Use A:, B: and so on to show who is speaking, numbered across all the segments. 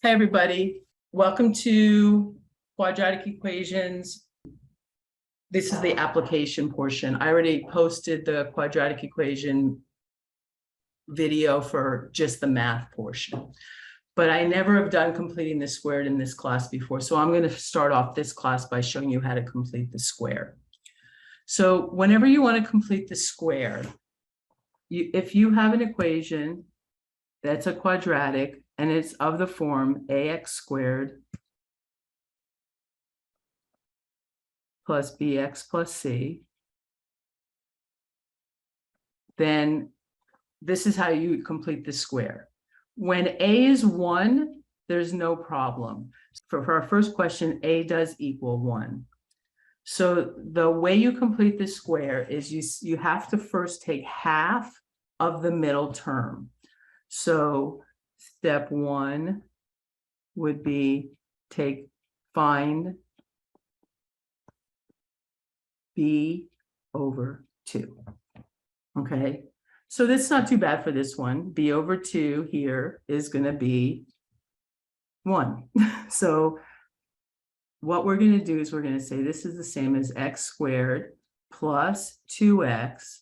A: Hi, everybody. Welcome to Quadratic Equations. This is the application portion. I already posted the quadratic equation video for just the math portion, but I never have done completing the squared in this class before. So I'm going to start off this class by showing you how to complete the square. So whenever you want to complete the square, if you have an equation that's a quadratic and it's of the form ax squared plus bx plus c, then this is how you complete the square. When a is 1, there's no problem. For our first question, a does equal 1. So the way you complete the square is you have to first take half of the middle term. So step 1 would be find b over 2. Okay, so this is not too bad for this one. B over 2 here is going to be 1. So what we're going to do is we're going to say this is the same as x squared plus 2x.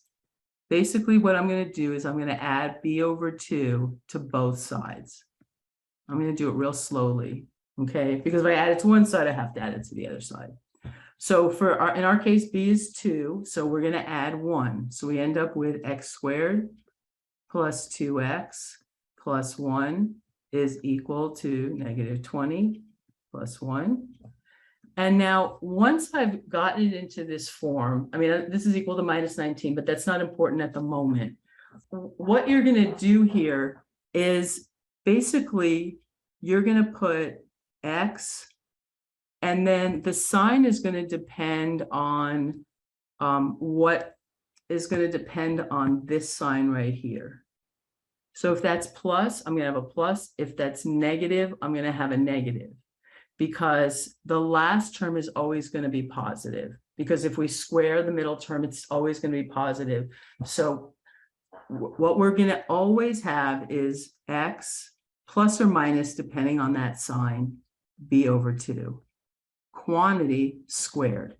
A: Basically, what I'm going to do is I'm going to add b over 2 to both sides. I'm going to do it real slowly, okay? Because if I add it to one side, I have to add it to the other side. So in our case, b is 2, so we're going to add 1. So we end up with x squared plus 2x plus 1 is equal to negative 20 plus 1. And now, once I've gotten it into this form, I mean, this is equal to minus 19, but that's not important at the moment. What you're going to do here is basically you're going to put x, and then the sign is going to depend on what is going to depend on this sign right here. So if that's plus, I'm going to have a plus. If that's negative, I'm going to have a negative, because the last term is always going to be positive. Because if we square the middle term, it's always going to be positive. So what we're going to always have is x plus or minus, depending on that sign, b over 2. Quantity squared.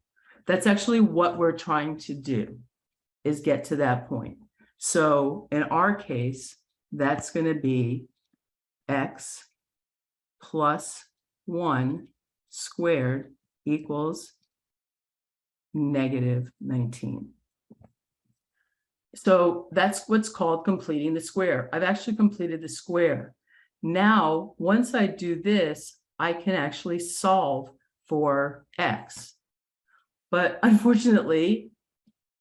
A: That's actually what we're trying to do, is get to that point. So in our case, that's going to be x plus 1 squared equals negative 19. So that's what's called completing the square. I've actually completed the square. Now, once I do this, I can actually solve for x. But unfortunately,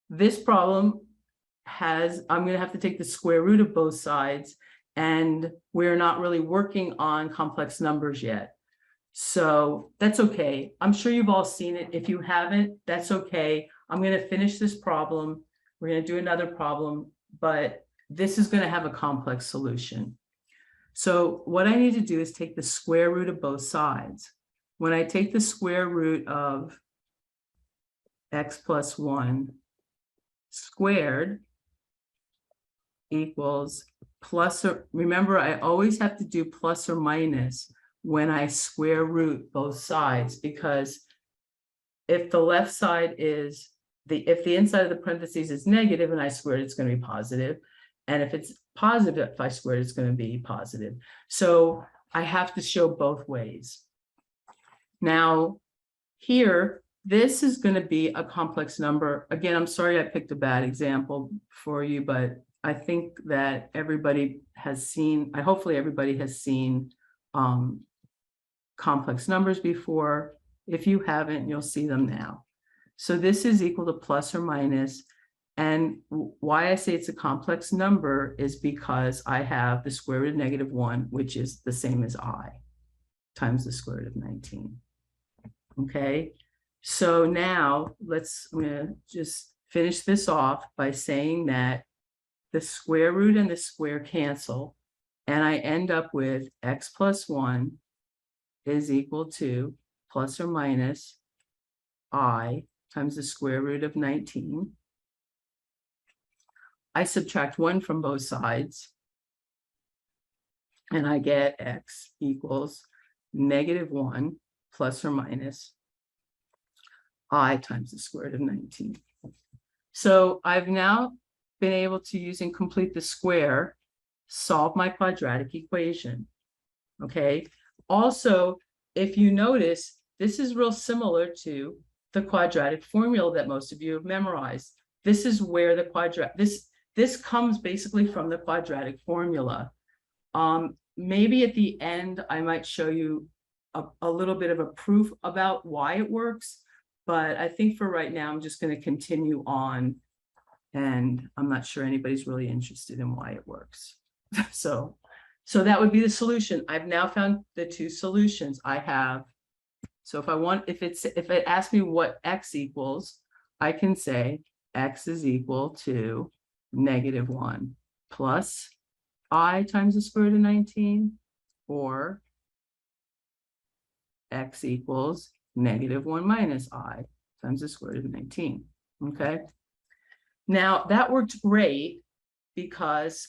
A: this problem I'm going to have to take the square root of both sides, and we're not really working on complex numbers yet. So that's okay. I'm sure you've all seen it. If you haven't, that's okay. I'm going to finish this problem. We're going to do another problem, but this is going to have a complex solution. So what I need to do is take the square root of both sides. When I take the square root of x plus 1 squared equals plus, or remember, I always have to do plus or minus when I square root both sides, because if the left side is if the inside of the parentheses is negative and I squared, it's going to be positive. And if it's positive, if I squared, it's going to be positive. So I have to show both ways. Now, here, this is going to be a complex number. Again, I'm sorry I picked a bad example for you, but I think that everybody has seen, hopefully everybody has seen complex numbers before. If you haven't, you'll see them now. So this is equal to plus or minus. And why I say it's a complex number is because I have the square root of negative 1, which is the same as I, times the square root of 19. Okay, so now I'm going to just finish this off by saying that the square root and the square cancel, and I end up with x plus 1 is equal to plus or minus I times the square root of 19. I subtract 1 from both sides, and I get x equals -1 plus or minus I times the square root of 19. So I've now been able to, using complete the square, solve my quadratic equation. Okay. Also, if you notice, this is real similar to the quadratic formula that most of you have memorized. This is where the this comes basically from the quadratic formula. Maybe at the end, I might show you a little bit of a proof about why it works, but I think for right now, I'm just going to continue on, and I'm not sure anybody's really interested in why it works. So that would be the solution. I've now found the two solutions I have. So if it asks me what x equals, I can say x is equal to -1 plus I times the square root of 19, or x equals -1 minus I times the square root of 19. Okay. Now that worked great because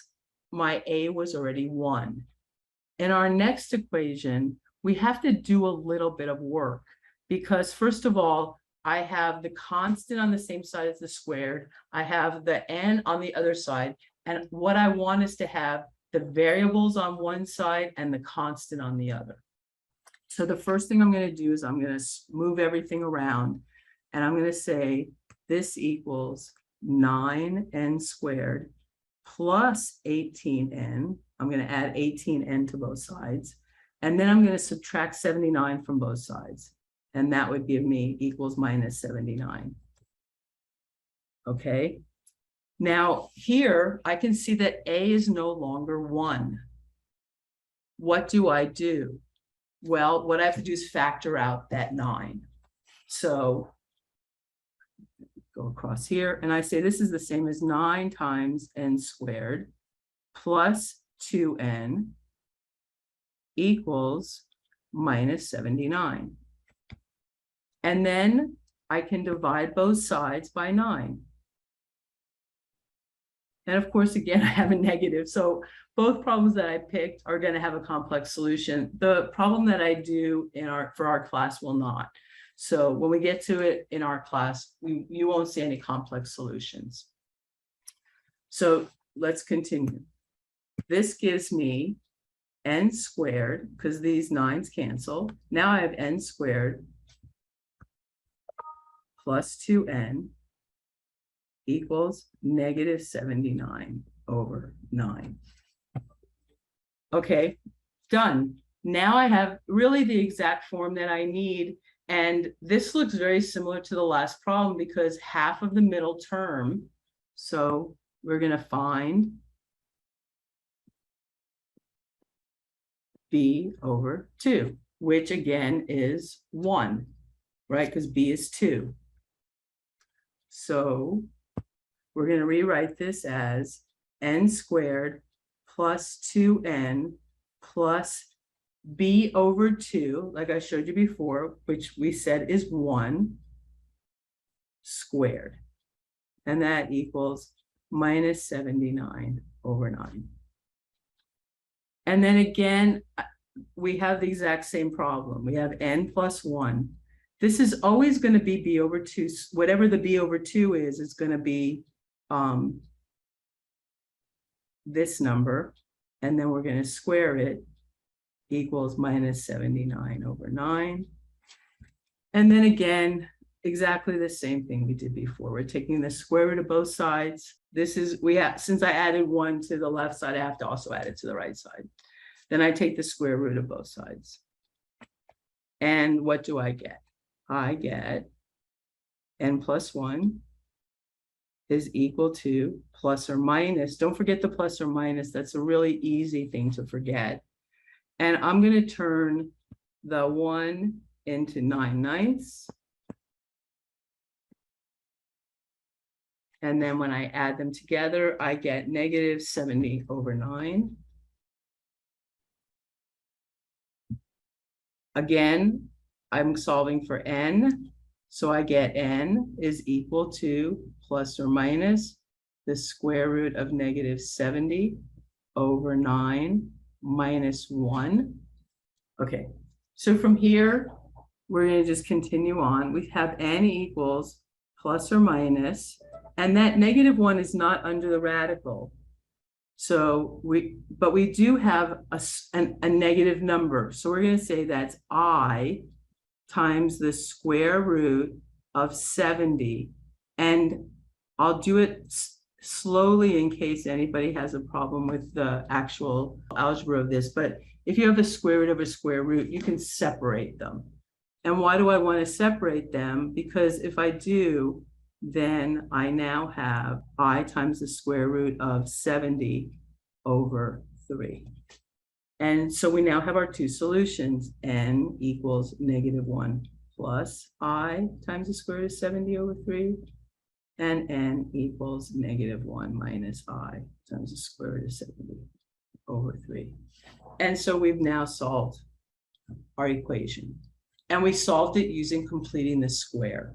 A: my A was already 1. In our next equation, we have to do a little bit of work because, first of all, I have the constant on the same side as the squared. I have the n on the other side. And what I want is to have the variables on one side and the constant on the other. So the first thing I'm going to do is I'm going to move everything around. And I'm going to say this equals 9n squared plus 18n. I'm going to add 18n to both sides. And then I'm going to subtract 79 from both sides. And that would give me equals -79. Okay. Now here I can see that A is no longer 1. What do I do? Well, what I have to do is factor out that 9. So go across here and I say this is the same as 9 times n squared plus 2n equals -79. And then I can divide both sides by 9. And of course, again, I have a negative. So both problems that I picked are going to have a complex solution. The problem that I do for our class will not. So when we get to it in our class, you won't see any complex solutions. So let's continue. This gives me n squared, because these 9's cancel. Now I have n squared plus 2n equals -79 over 9. Okay, done. Now I have really the exact form that I need. And this looks very similar to the last problem because half of the middle term. So we're going to find b over 2, which again is 1, right? Because b is 2. So we're going to rewrite this as n squared plus 2n plus b over 2, like I showed you before, which we said is 1 squared. And that equals -79 over 9. And then again, we have the exact same problem. We have n plus 1. This is always going to be b over 2. Whatever the b over 2 is, it's going to be this number. And then we're going to square it, equals -79 over 9. And then again, exactly the same thing we did before. We're taking the square root of both sides. This is, since I added 1 to the left side, I have to also add it to the right side. Then I take the square root of both sides. And what do I get? I get n plus 1 is equal to plus or minus. Don't forget the plus or minus. That's a really easy thing to forget. And I'm going to turn the 1 into 9/9. And then when I add them together, I get -70 over 9. Again, I'm solving for n. So I get n is equal to plus or minus the square root of -70 over 9 minus 1. Okay, So from here, we're going to just continue on. We have n equals plus or minus, and that -1 is not under the radical. So but we do have a negative number. So we're going to say that's I times the square root of 70. And I'll do it slowly in case anybody has a problem with the actual algebra of this. But if you have the square root of a square root, you can separate them. And why do I want to separate them? Because if I do, then I now have I times the square root of 70 over 3. And so we now have our two solutions. N equals -1 plus I times the square root of 70 over 3. And n equals -1 minus I times the square root of 70 over 3. And so we've now solved our equation. And we solved it using completing the square.